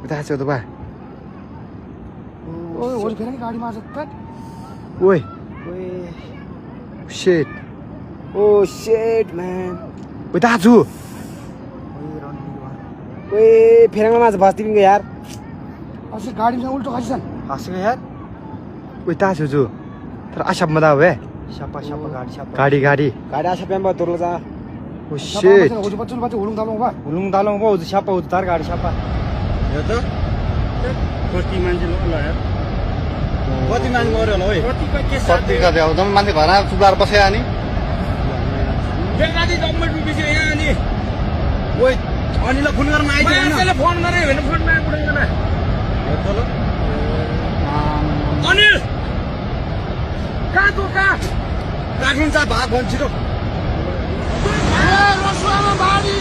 उता छ त बा ओए ओए फेरि गाडीमा आछ त ओए ओए शिट ओ शिट म्यान उता छु ओए फेरि माछ बस तिमीको यार असि गाडीमा उल्टो खसिसन हाँसेको यार उता छु तर असब मदा होए सापा सापा गाडी सापा गाडी गाडी गाडी आछ पेम्बा दोर्लो जा ओ शिट होजु बच्चन बच्चे हुलुङ दालुङ बा हुलुङ दालुङ पो हुजु सापा हुजु तार गाडी सापा यो त कति मान्छे होला यार कति मान गऱ्यो होला ओए कतिको के कति कति आउँदा मान्छे घरमा चुबार बस्या अनि बेगादी गभर्नमेन्ट बिसे यहाँ अनि ओए अनिललाई फोन गर्न आइदियो हैन मान्छेले फोन गरे भने फोनमा उठाउँदैन यो त ल अनिल कहाँ तँ कहाँ काठिन्छ भाग भन्छ छिटो रसुवामा भाडी